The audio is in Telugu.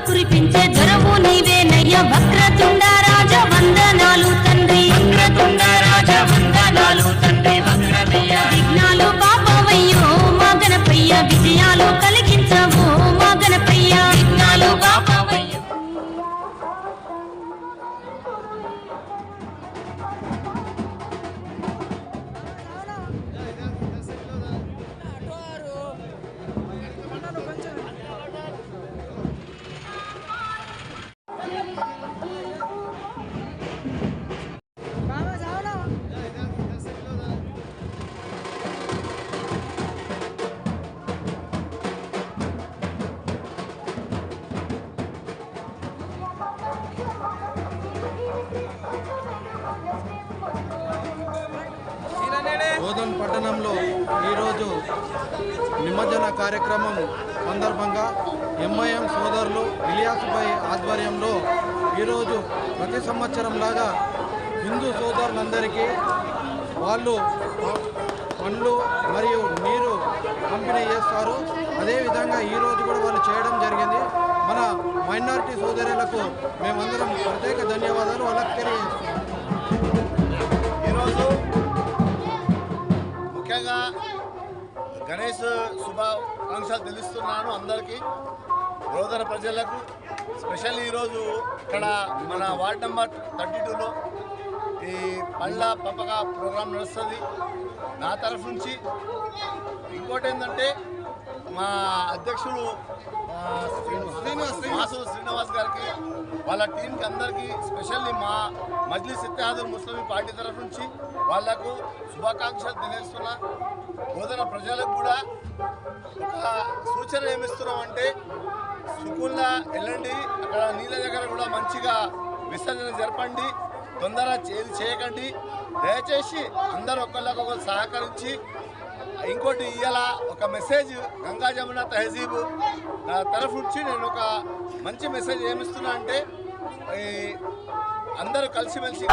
కురిపించే దొరవు నీవేనయ్య వక్రతుండ రాజ వందనాలు తండ్రి వక్రతుండ రాజ వందనాలు తండ్రి వక్రమయ్య విఘ్నాలు పాపమయ్యో మా గణపయ్య విజయాలు కలిగించవు మా గణపయ్య విఘ్నాలు పాపమయ్యో బోధన్ పట్టణంలో ఈరోజు నిమజ్జన కార్యక్రమం సందర్భంగా ఎంఐఎం సోదరులు ఇలియాసుభాయ్ ఆధ్వర్యంలో ఈరోజు ప్రతి సంవత్సరం లాగా హిందూ సోదరులందరికీ వాళ్ళు పండ్లు మరియు నీరు పంపిణీ చేస్తారు. అదేవిధంగా ఈరోజు కూడా వాళ్ళు చేయడం జరిగింది. మన మైనారిటీ సోదరులకు మేమందరం ప్రత్యేక ధన్యవాదాలు వాళ్ళకి తెలియజేస్తున్నాం. ఈరోజు ముఖ్యంగా గణేష్ శుభాకాంక్షలు తెలుస్తున్నాను అందరికీ, బోధన ప్రజలకు. స్పెషల్ ఈరోజు ఇక్కడ మన వార్డ్ నెంబర్ 32లో ఈ పండ్ల పంపక ప్రోగ్రాం నడుస్తుంది నా తరఫు నుంచి. ఇంకోటి ఏంటంటే మా అధ్యక్షుడు మాసూరు శ్రీనివాస్ గారికి, వాళ్ళ టీంకి అందరికీ, స్పెషల్లీ మా మజ్లిస్ ఇత్తెహాదుల్ ముస్లిం పార్టీ తరఫు నుంచి వాళ్లకు శుభాకాంక్షలు తెలియజేస్తున్నా. బోధన ప్రజలకు కూడా ఒక సూచన ఏమిస్తున్నామంటే, సుకూన్లా వెళ్ళండి, అక్కడ నీళ్ళ దగ్గర కూడా మంచిగా విసర్జన జరపండి, తొందర ఏది చేయకండి. దయచేసి అందరూ ఒకళ్ళకొకరు సహకరించి. ఇంకోటి ఇవాళ ఒక మెసేజ్ గంగా జమున తహజీబు నా తరఫు నుంచి నేను ఒక మంచి మెసేజ్ ఏమిస్తున్నా అంటే, అందరూ కలిసిమెలిసి